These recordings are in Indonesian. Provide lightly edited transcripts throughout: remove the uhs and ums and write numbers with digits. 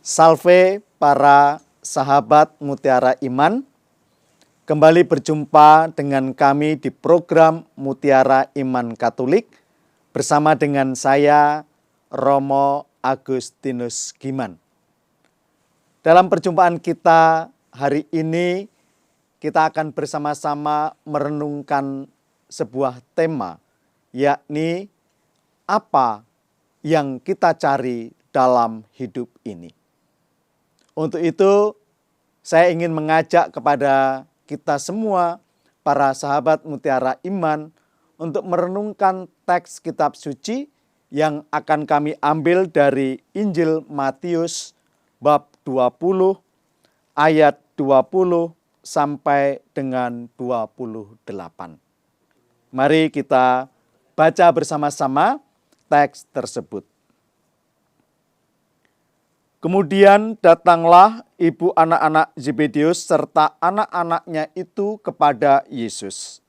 Salve para sahabat Mutiara Iman, kembali berjumpa dengan kami di program Mutiara Iman Katolik bersama dengan saya Romo Agustinus Giman. Dalam perjumpaan kita hari ini, kita akan bersama-sama merenungkan sebuah tema, yakni apa yang kita cari dalam hidup ini. Untuk itu, saya ingin mengajak kepada kita semua, para sahabat Mutiara Iman, untuk merenungkan teks kitab suci yang akan kami ambil dari Injil Matius bab 20 ayat 20 sampai dengan 28. Mari kita baca bersama-sama teks tersebut. Kemudian datanglah ibu anak-anak Zebedeus serta anak-anaknya itu kepada Yesus.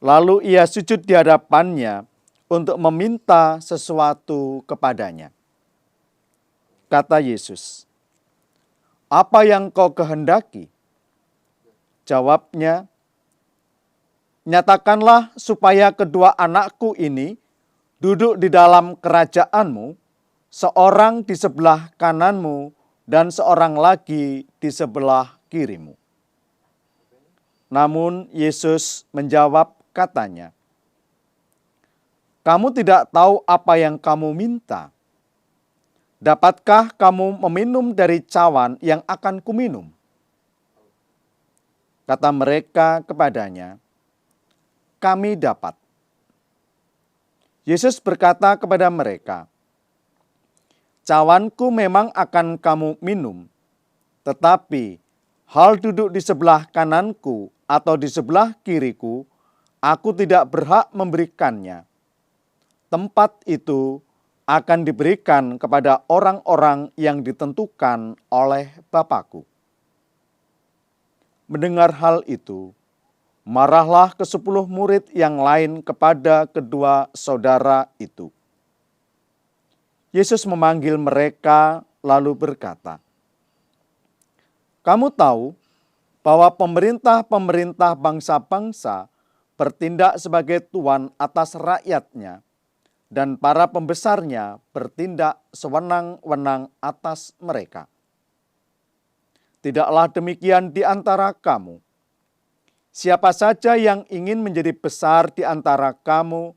Lalu ia sujud di hadapannya untuk meminta sesuatu kepadanya. Kata Yesus, "Apa yang kau kehendaki?" Jawabnya, "Nyatakanlah supaya kedua anakku ini duduk di dalam kerajaanmu, seorang di sebelah kananmu dan seorang lagi di sebelah kirimu." Namun Yesus menjawab katanya, "Kamu tidak tahu apa yang kamu minta. Dapatkah kamu meminum dari cawan yang akan kuminum?" Kata mereka kepadanya, "Kami dapat." Yesus berkata kepada mereka, "Cawanku memang akan kamu minum, tetapi hal duduk di sebelah kananku atau di sebelah kiriku, aku tidak berhak memberikannya. Tempat itu akan diberikan kepada orang-orang yang ditentukan oleh Bapakku." Mendengar hal itu, marahlah ke-10 murid yang lain kepada kedua saudara itu. Yesus memanggil mereka lalu berkata, "Kamu tahu bahwa pemerintah-pemerintah bangsa-bangsa bertindak sebagai tuan atas rakyatnya, dan para pembesarnya bertindak sewenang-wenang atas mereka. Tidaklah demikian di antara kamu. Siapa saja yang ingin menjadi besar di antara kamu,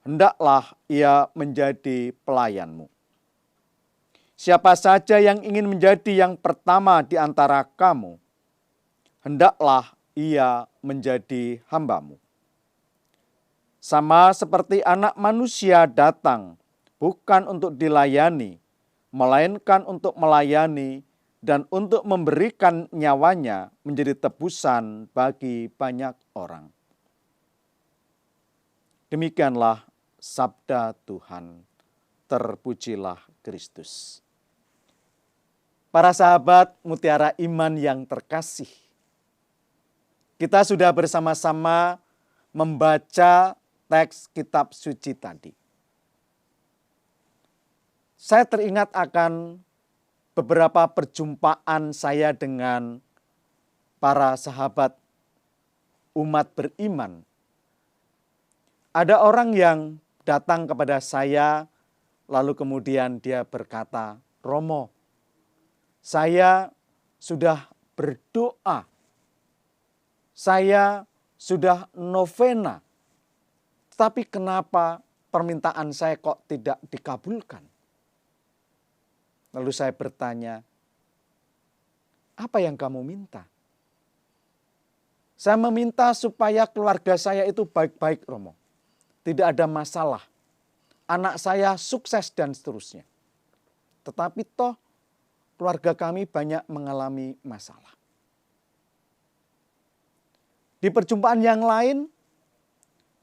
hendaklah ia menjadi pelayanmu. Siapa saja yang ingin menjadi yang pertama di antara kamu, hendaklah ia menjadi hambamu. Sama seperti Anak Manusia datang bukan untuk dilayani, melainkan untuk melayani dan untuk memberikan nyawanya menjadi tebusan bagi banyak orang." Demikianlah sabda Tuhan. Terpujilah Kristus. Para sahabat Mutiara Iman yang terkasih, kita sudah bersama-sama membaca teks kitab suci tadi. Saya teringat akan beberapa perjumpaan saya dengan para sahabat umat beriman. Ada orang yang datang kepada saya, lalu kemudian dia berkata, "Romo, saya sudah berdoa, saya sudah novena, tapi kenapa permintaan saya kok tidak dikabulkan?" Lalu saya bertanya, "Apa yang kamu minta?" "Saya meminta supaya keluarga saya itu baik-baik, Romo. Tidak ada masalah. Anak saya sukses dan seterusnya. Tetapi toh keluarga kami banyak mengalami masalah." Di perjumpaan yang lain,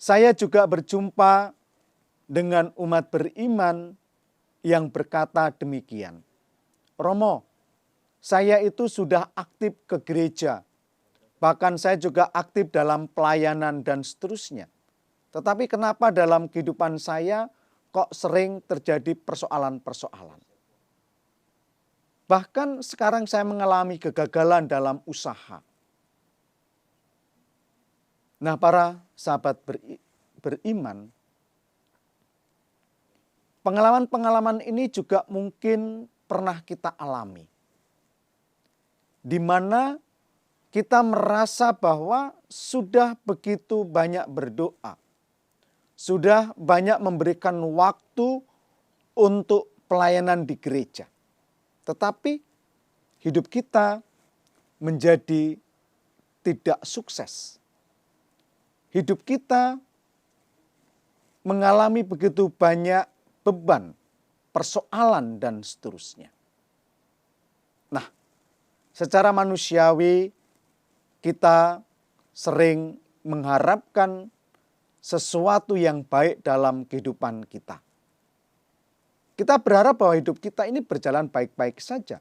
saya juga berjumpa dengan umat beriman yang berkata demikian, "Romo, saya itu sudah aktif ke gereja. Bahkan saya juga aktif dalam pelayanan dan seterusnya. Tetapi kenapa dalam kehidupan saya kok sering terjadi persoalan-persoalan?" Bahkan sekarang saya mengalami kegagalan dalam usaha. Nah, para sahabat beriman, pengalaman-pengalaman ini juga mungkin pernah kita alami. Di mana kita merasa bahwa sudah begitu banyak berdoa, sudah banyak memberikan waktu untuk pelayanan di gereja. Tetapi hidup kita menjadi tidak sukses. Hidup kita mengalami begitu banyak beban, persoalan, dan seterusnya. Nah, secara manusiawi kita sering mengharapkan sesuatu yang baik dalam kehidupan kita. Kita berharap bahwa hidup kita ini berjalan baik-baik saja.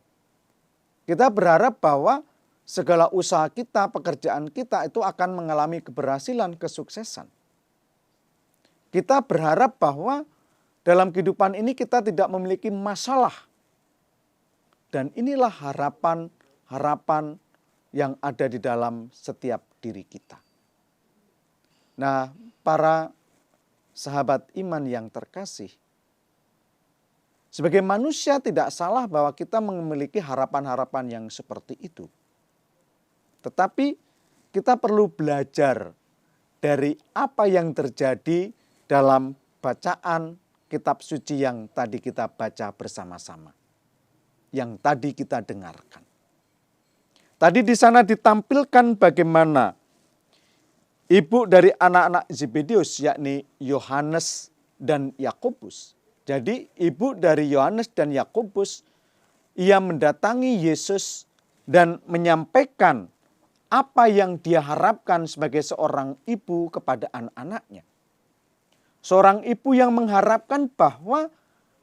Kita berharap bahwa segala usaha kita, pekerjaan kita itu akan mengalami keberhasilan, kesuksesan. Kita berharap bahwa dalam kehidupan ini kita tidak memiliki masalah. Dan inilah harapan-harapan yang ada di dalam setiap diri kita. Nah, para sahabat iman yang terkasih, sebagai manusia tidak salah bahwa kita memiliki harapan-harapan yang seperti itu. Tetapi kita perlu belajar dari apa yang terjadi dalam bacaan kitab suci yang tadi kita baca bersama-sama. Yang tadi kita dengarkan. Tadi di sana ditampilkan bagaimana ibu dari anak-anak Zebedeus, yakni Yohanes dan Yakobus. Jadi ibu dari Yohanes dan Yakobus, ia mendatangi Yesus dan menyampaikan apa yang dia harapkan sebagai seorang ibu kepada anak-anaknya. Seorang ibu yang mengharapkan bahwa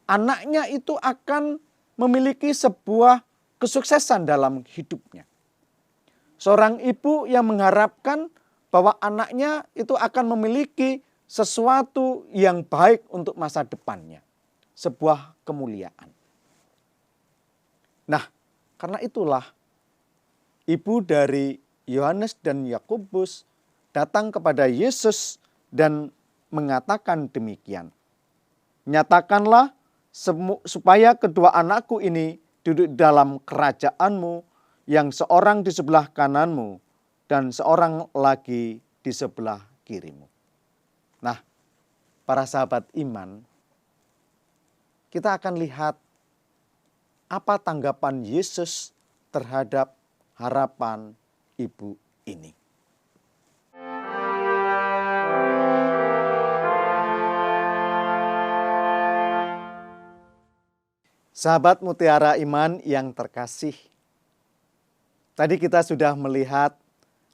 anaknya itu akan memiliki sebuah kesuksesan dalam hidupnya. Seorang ibu yang mengharapkan bahwa anaknya itu akan memiliki sesuatu yang baik untuk masa depannya. Sebuah kemuliaan. Nah, karena itulah ibu dari Yohanes dan Yakobus datang kepada Yesus dan mengatakan demikian. Nyatakanlah supaya kedua anakku ini duduk dalam kerajaanmu, yang seorang di sebelah kananmu dan seorang lagi di sebelah kirimu. Nah, para sahabat iman, kita akan lihat apa tanggapan Yesus terhadap harapan ibu ini. Sahabat Mutiara Iman yang terkasih, tadi kita sudah melihat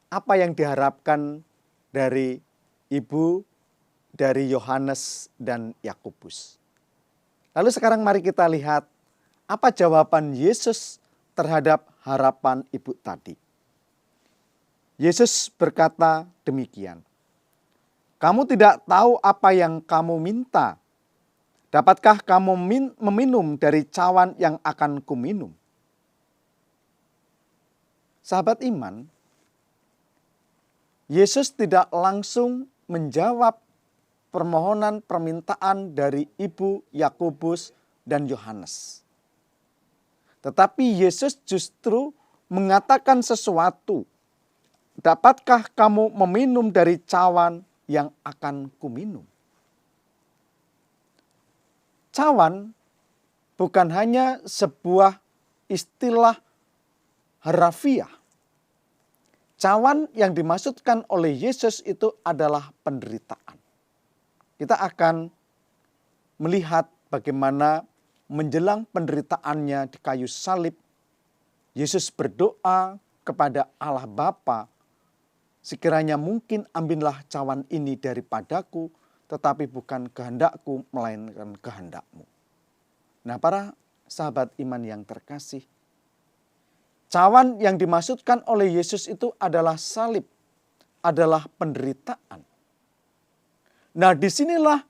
apa yang diharapkan dari ibu dari Yohanes dan Yakobus. Lalu sekarang mari kita lihat apa jawaban Yesus terhadap harapan ibu tadi. Yesus berkata demikian, "Kamu tidak tahu apa yang kamu minta. Dapatkah kamu meminum dari cawan yang akan kuminum?" Sahabat iman, Yesus tidak langsung menjawab permohonan permintaan dari ibu Yakobus dan Yohanes. Tetapi Yesus justru mengatakan sesuatu. Dapatkah kamu meminum dari cawan yang akan kuminum? Cawan bukan hanya sebuah istilah harafiah. Cawan yang dimaksudkan oleh Yesus itu adalah penderitaan. Kita akan melihat bagaimana menjelang penderitaannya di kayu salib, Yesus berdoa kepada Allah Bapa, "Sekiranya mungkin ambillah cawan ini daripadaku, tetapi bukan kehendakku melainkan kehendakmu." Nah, para sahabat iman yang terkasih, cawan yang dimaksudkan oleh Yesus itu adalah salib, adalah penderitaan. Nah, disinilah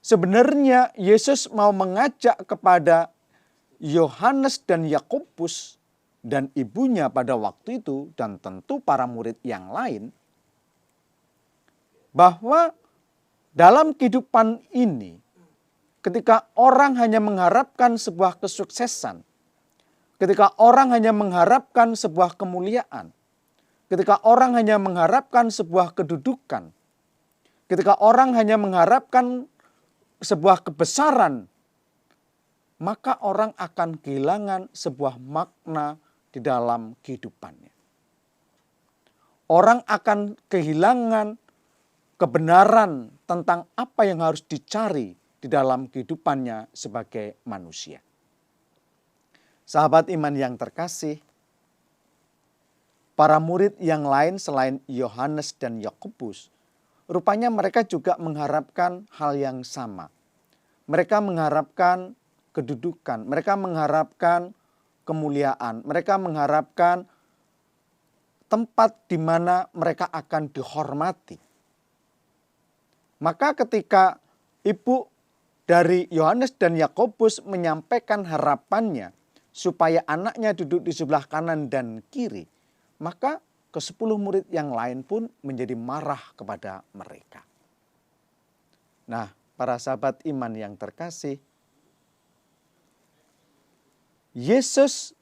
sebenarnya Yesus mau mengajak kepada Yohanes dan Yakobus dan ibunya pada waktu itu, dan tentu para murid yang lain, bahwa dalam kehidupan ini, ketika orang hanya mengharapkan sebuah kesuksesan, ketika orang hanya mengharapkan sebuah kemuliaan, ketika orang hanya mengharapkan sebuah kedudukan, ketika orang hanya mengharapkan sebuah kebesaran, maka orang akan kehilangan sebuah makna di dalam kehidupannya. Orang akan kehilangan kebenaran tentang apa yang harus dicari di dalam kehidupannya sebagai manusia. Sahabat iman yang terkasih, para murid yang lain selain Yohanes dan Yakobus, rupanya mereka juga mengharapkan hal yang sama. Mereka mengharapkan kedudukan, mereka mengharapkan kemuliaan, mereka mengharapkan tempat di mana mereka akan dihormati. Maka ketika ibu dari Yohanes dan Yakobus menyampaikan harapannya supaya anaknya duduk di sebelah kanan dan kiri, maka ke-10 murid yang lain pun menjadi marah kepada mereka. Nah, para sahabat iman yang terkasih, Yesus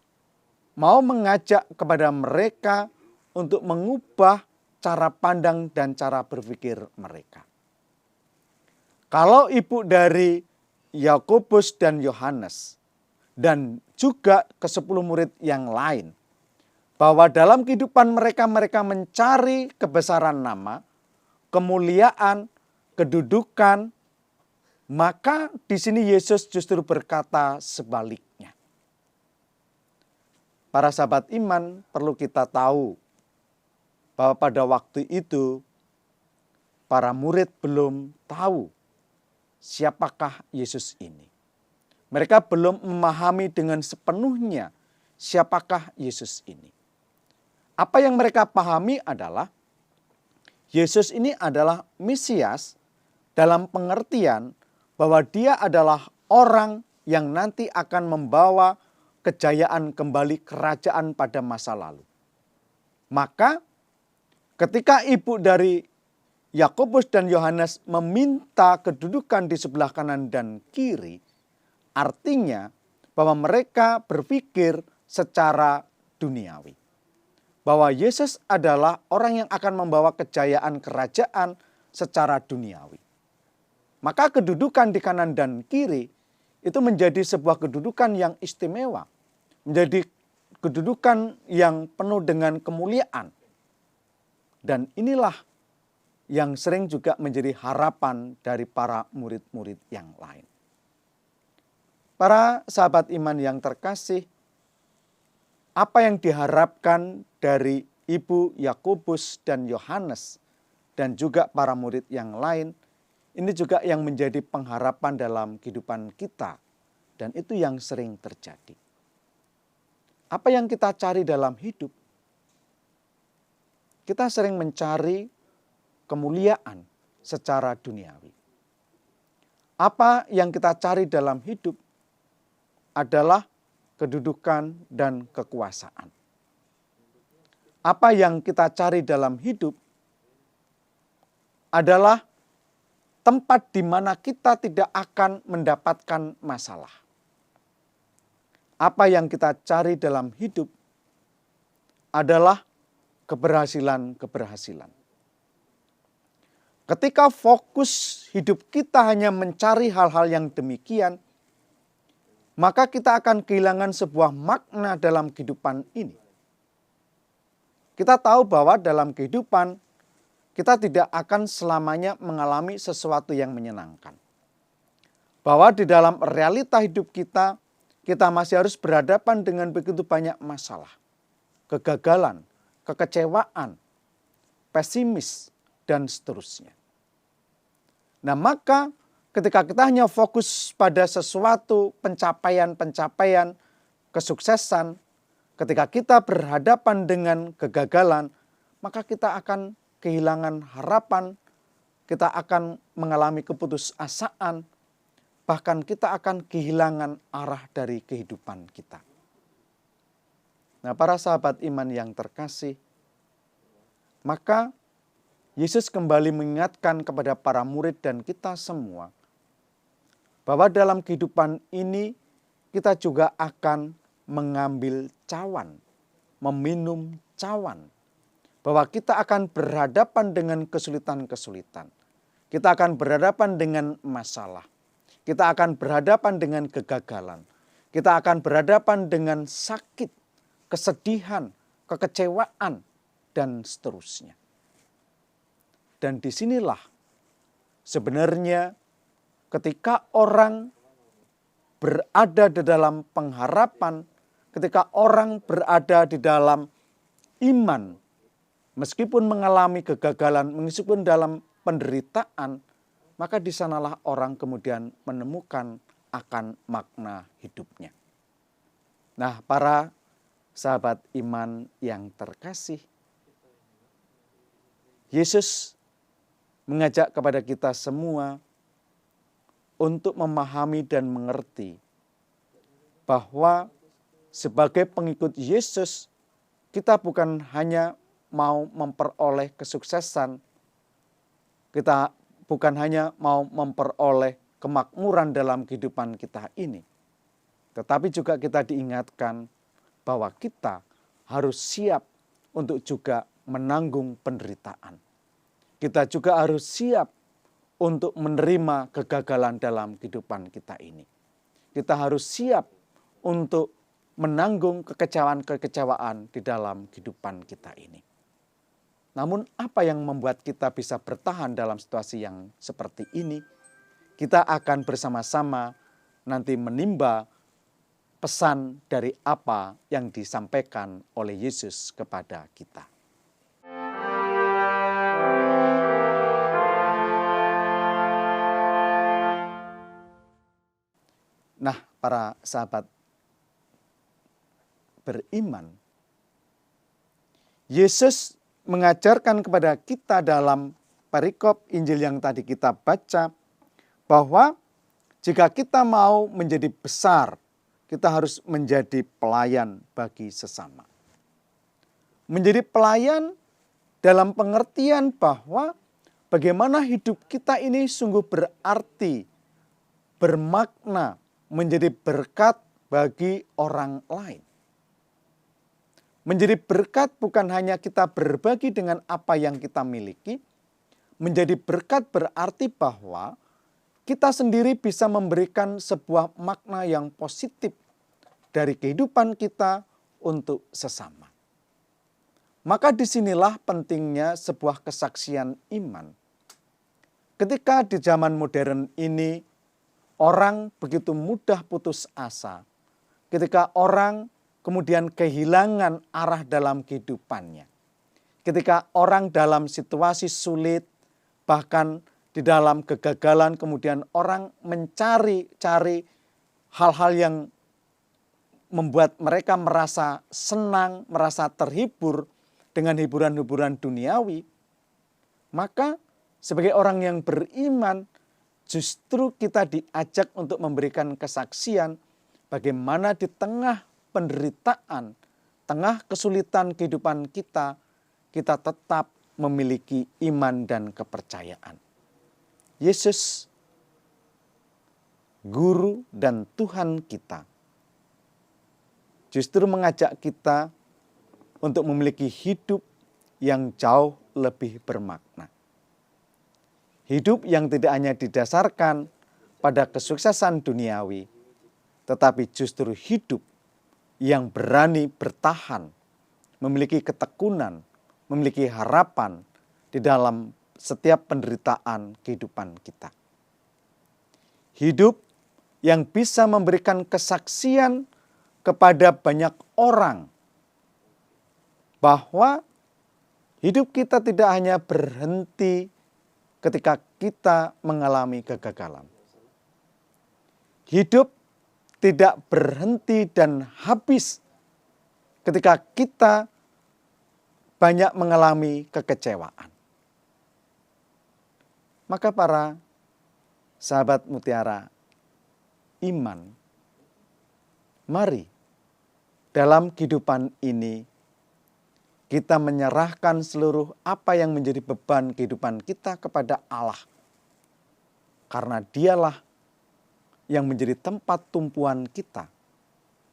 mau mengajak kepada mereka untuk mengubah cara pandang dan cara berpikir mereka. Kalau ibu dari Yakobus dan Yohanes dan juga ke-10 murid yang lain, bahwa dalam kehidupan mereka mencari kebesaran nama, kemuliaan, kedudukan, maka di sini Yesus justru berkata sebaliknya. Para sahabat iman, perlu kita tahu bahwa pada waktu itu para murid belum tahu siapakah Yesus ini. Mereka belum memahami dengan sepenuhnya siapakah Yesus ini. Apa yang mereka pahami adalah Yesus ini adalah Mesias dalam pengertian bahwa dia adalah orang yang nanti akan membawa kejayaan kembali kerajaan pada masa lalu. Maka ketika ibu dari Yakobus dan Yohanes meminta kedudukan di sebelah kanan dan kiri, artinya bahwa mereka berpikir secara duniawi. Bahwa Yesus adalah orang yang akan membawa kejayaan kerajaan secara duniawi. Maka kedudukan di kanan dan kiri itu menjadi sebuah kedudukan yang istimewa. Menjadi kedudukan yang penuh dengan kemuliaan. Dan inilah yang sering juga menjadi harapan dari para murid-murid yang lain. Para sahabat iman yang terkasih, apa yang diharapkan dari ibu Yakobus dan Yohanes dan juga para murid yang lain, ini juga yang menjadi pengharapan dalam kehidupan kita. Dan itu yang sering terjadi. Apa yang kita cari dalam hidup? Kita sering mencari kemuliaan secara duniawi. Apa yang kita cari dalam hidup adalah kedudukan dan kekuasaan. Apa yang kita cari dalam hidup adalah tempat di mana kita tidak akan mendapatkan masalah. Apa yang kita cari dalam hidup adalah keberhasilan-keberhasilan. Ketika fokus hidup kita hanya mencari hal-hal yang demikian, maka kita akan kehilangan sebuah makna dalam kehidupan ini. Kita tahu bahwa dalam kehidupan kita tidak akan selamanya mengalami sesuatu yang menyenangkan. Bahwa di dalam realita hidup kita masih harus berhadapan dengan begitu banyak masalah, kegagalan, kekecewaan, pesimis, dan seterusnya. Nah, maka ketika kita hanya fokus pada sesuatu pencapaian-pencapaian, kesuksesan, ketika kita berhadapan dengan kegagalan, maka kita akan kehilangan harapan, kita akan mengalami keputusasaan, bahkan kita akan kehilangan arah dari kehidupan kita. Nah, para sahabat iman yang terkasih, maka Yesus kembali mengingatkan kepada para murid dan kita semua bahwa dalam kehidupan ini kita juga akan mengambil cawan, meminum cawan. Bahwa kita akan berhadapan dengan kesulitan-kesulitan. Kita akan berhadapan dengan masalah. Kita akan berhadapan dengan kegagalan. Kita akan berhadapan dengan sakit, kesedihan, kekecewaan, dan seterusnya. Dan disinilah sebenarnya ketika orang berada di dalam pengharapan, ketika orang berada di dalam iman, meskipun mengalami kegagalan, meskipun dalam penderitaan, maka di sanalah orang kemudian menemukan akan makna hidupnya. Nah, para sahabat iman yang terkasih, Yesus mengajak kepada kita semua untuk memahami dan mengerti bahwa sebagai pengikut Yesus, kita bukan hanya mau memperoleh kesuksesan, kita bukan hanya mau memperoleh kemakmuran dalam kehidupan kita ini, tetapi juga kita diingatkan bahwa kita harus siap untuk juga menanggung penderitaan. Kita juga harus siap untuk menerima kegagalan dalam kehidupan kita ini. Kita harus siap untuk menanggung kekecewaan-kekecewaan di dalam kehidupan kita ini. Namun apa yang membuat kita bisa bertahan dalam situasi yang seperti ini? Kita akan bersama-sama nanti menimba pesan dari apa yang disampaikan oleh Yesus kepada kita. Nah, para sahabat beriman, Yesus mengajarkan kepada kita dalam perikop Injil yang tadi kita baca, bahwa jika kita mau menjadi besar, kita harus menjadi pelayan bagi sesama. Menjadi pelayan dalam pengertian bahwa bagaimana hidup kita ini sungguh berarti, bermakna, menjadi berkat bagi orang lain. Menjadi berkat bukan hanya kita berbagi dengan apa yang kita miliki. Menjadi berkat berarti bahwa kita sendiri bisa memberikan sebuah makna yang positif dari kehidupan kita untuk sesama. Maka disinilah pentingnya sebuah kesaksian iman. Ketika di zaman modern ini orang begitu mudah putus asa, ketika orang kemudian kehilangan arah dalam kehidupannya. Ketika orang dalam situasi sulit, bahkan di dalam kegagalan, kemudian orang mencari hal-hal yang membuat mereka merasa senang, merasa terhibur dengan hiburan-hiburan duniawi. Maka sebagai orang yang beriman, justru kita diajak untuk memberikan kesaksian bagaimana di tengah penderitaan, tengah kesulitan kehidupan kita, kita tetap memiliki iman dan kepercayaan. Yesus, Guru dan Tuhan kita, justru mengajak kita untuk memiliki hidup yang jauh lebih bermakna. Hidup yang tidak hanya didasarkan pada kesuksesan duniawi, tetapi justru hidup yang berani bertahan, memiliki ketekunan, memiliki harapan di dalam setiap penderitaan kehidupan kita. Hidup yang bisa memberikan kesaksian kepada banyak orang bahwa hidup kita tidak hanya berhenti ketika kita mengalami kegagalan. Hidup tidak berhenti dan habis ketika kita banyak mengalami kekecewaan. Maka para sahabat mutiara beriman, mari dalam kehidupan ini kita menyerahkan seluruh apa yang menjadi beban kehidupan kita kepada Allah. Karena dialah yang menjadi tempat tumpuan kita.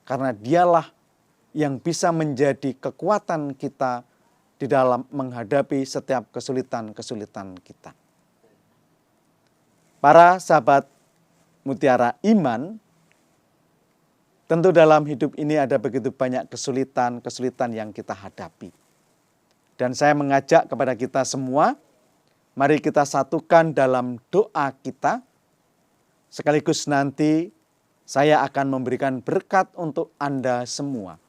Karena dialah yang bisa menjadi kekuatan kita di dalam menghadapi setiap kesulitan-kesulitan kita. Para sahabat Mutiara Iman, tentu dalam hidup ini ada begitu banyak kesulitan-kesulitan yang kita hadapi. Dan saya mengajak kepada kita semua, mari kita satukan dalam doa kita. Sekaligus nanti saya akan memberikan berkat untuk Anda semua.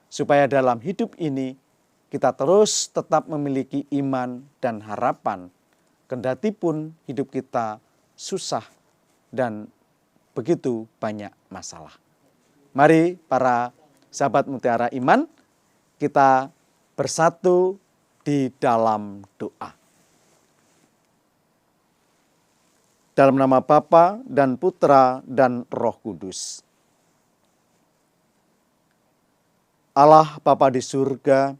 Supaya dalam hidup ini kita terus tetap memiliki iman dan harapan. Kendati pun hidup kita susah dan begitu banyak masalah. Mari para sahabat Mutiara Iman, kita bersatu di dalam doa. Dalam nama Bapa dan Putra dan Roh Kudus. Allah Bapa di surga,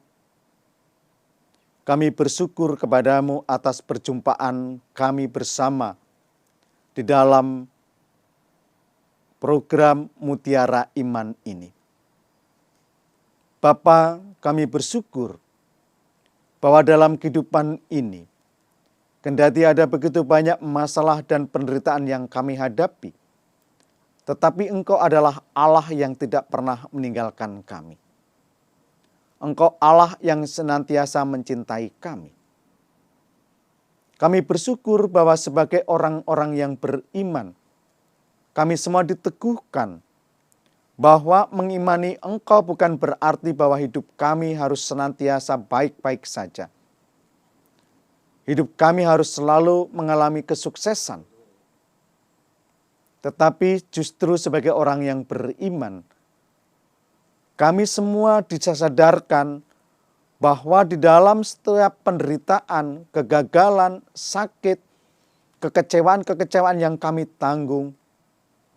kami bersyukur kepadamu atas perjumpaan kami bersama di dalam program Mutiara Iman ini. Bapa, kami bersyukur bahwa dalam kehidupan ini, kendati ada begitu banyak masalah dan penderitaan yang kami hadapi, tetapi Engkau adalah Allah yang tidak pernah meninggalkan kami. Engkau Allah yang senantiasa mencintai kami. Kami bersyukur bahwa sebagai orang-orang yang beriman, kami semua diteguhkan bahwa mengimani Engkau bukan berarti bahwa hidup kami harus senantiasa baik-baik saja. Hidup kami harus selalu mengalami kesuksesan. Tetapi justru sebagai orang yang beriman, kami semua disadarkan bahwa di dalam setiap penderitaan, kegagalan, sakit, kekecewaan-kekecewaan yang kami tanggung,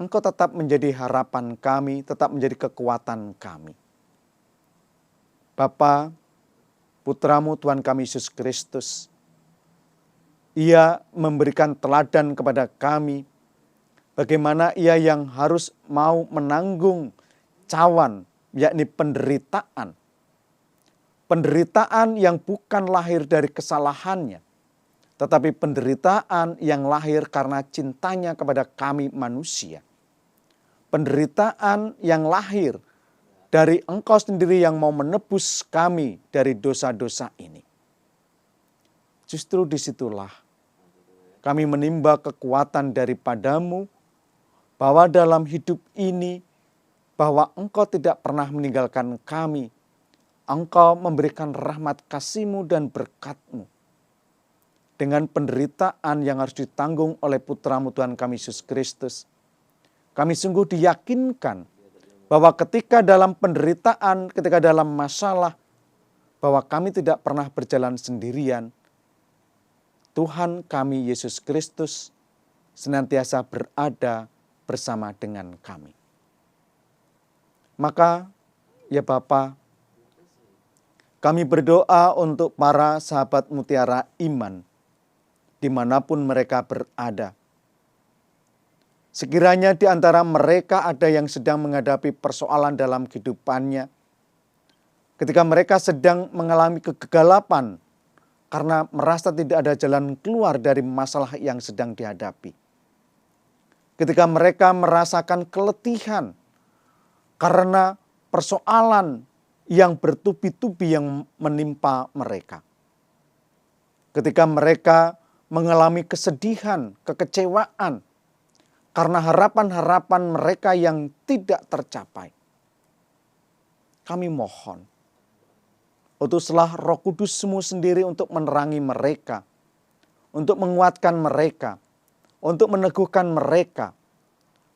Engkau tetap menjadi harapan kami, tetap menjadi kekuatan kami. Bapa, Putramu Tuhan kami Yesus Kristus, Ia memberikan teladan kepada kami, bagaimana Ia yang harus mau menanggung cawan, yakni penderitaan. Penderitaan yang bukan lahir dari kesalahannya, tetapi penderitaan yang lahir karena cintanya kepada kami manusia. Penderitaan yang lahir dari Engkau sendiri yang mau menebus kami dari dosa-dosa ini. Justru disitulah kami menimba kekuatan daripadamu, bahwa dalam hidup ini, bahwa Engkau tidak pernah meninggalkan kami. Engkau memberikan rahmat kasih-Mu dan berkat-Mu. Dengan penderitaan yang harus ditanggung oleh Putra-Mu Tuhan kami Yesus Kristus, kami sungguh diyakinkan bahwa ketika dalam penderitaan, ketika dalam masalah, bahwa kami tidak pernah berjalan sendirian. Tuhan kami Yesus Kristus senantiasa berada bersama dengan kami. Maka, ya Bapa, kami berdoa untuk para sahabat Mutiara Iman, dimanapun mereka berada. Sekiranya di antara mereka ada yang sedang menghadapi persoalan dalam kehidupannya, ketika mereka sedang mengalami kegelapan karena merasa tidak ada jalan keluar dari masalah yang sedang dihadapi. Ketika mereka merasakan keletihan karena persoalan yang bertubi-tubi yang menimpa mereka. Ketika mereka mengalami kesedihan, kekecewaan, karena harapan-harapan mereka yang tidak tercapai. Kami mohon, utuslah Roh Kudus-Mu sendiri untuk menerangi mereka, untuk menguatkan mereka, untuk meneguhkan mereka,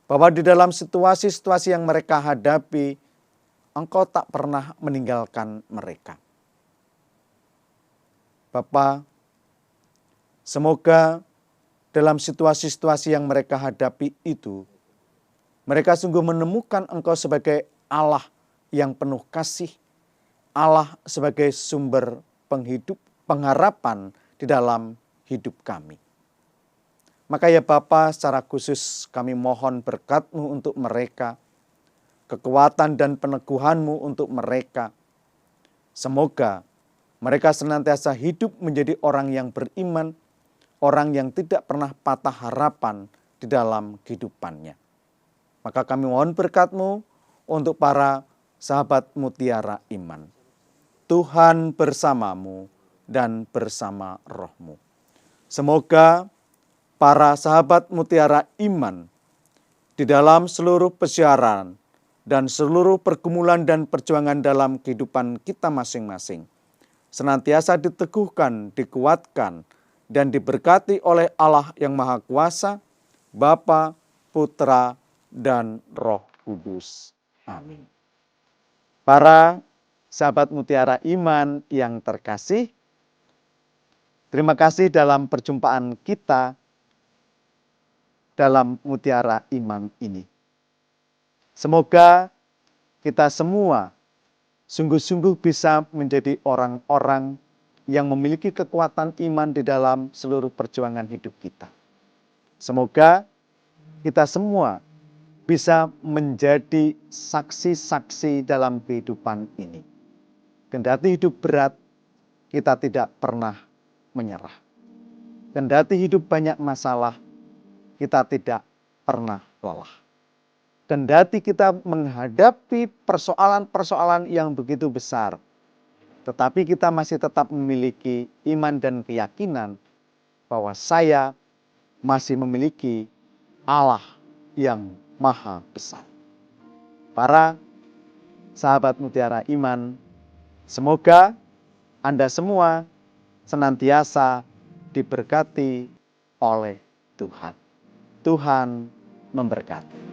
bahwa di dalam situasi-situasi yang mereka hadapi, Engkau tak pernah meninggalkan mereka. Bapa, semoga dalam situasi-situasi yang mereka hadapi itu, Mereka sungguh menemukan Engkau sebagai Allah yang penuh kasih, Allah sebagai sumber penghidup, pengharapan di dalam hidup kami. Maka ya Bapa, secara khusus kami mohon berkat-Mu untuk mereka, kekuatan dan peneguhan-Mu untuk mereka. Semoga mereka senantiasa hidup menjadi orang yang beriman, orang yang tidak pernah patah harapan di dalam kehidupannya. Maka kami mohon berkat-Mu untuk para sahabat mutiara iman. Tuhan bersamamu dan bersama roh-Mu. Semoga para sahabat mutiara iman di dalam seluruh pesiaran dan seluruh pergumulan dan perjuangan dalam kehidupan kita masing-masing senantiasa diteguhkan, dikuatkan, dan diberkati oleh Allah yang Maha Kuasa, Bapa, Putra, dan Roh Kudus. Amin. Para sahabat mutiara iman yang terkasih, terima kasih dalam perjumpaan kita dalam mutiara iman ini. Semoga kita semua sungguh-sungguh bisa menjadi orang-orang yang memiliki kekuatan iman di dalam seluruh perjuangan hidup kita. Semoga kita semua bisa menjadi saksi-saksi dalam kehidupan ini. Kendati hidup berat, kita tidak pernah menyerah. Kendati hidup banyak masalah, kita tidak pernah lelah. Kendati kita menghadapi persoalan-persoalan yang begitu besar, tetapi kita masih tetap memiliki iman dan keyakinan bahwa saya masih memiliki Allah yang Maha Besar. Para sahabat mutiara iman, semoga Anda semua senantiasa diberkati oleh Tuhan. Tuhan memberkati.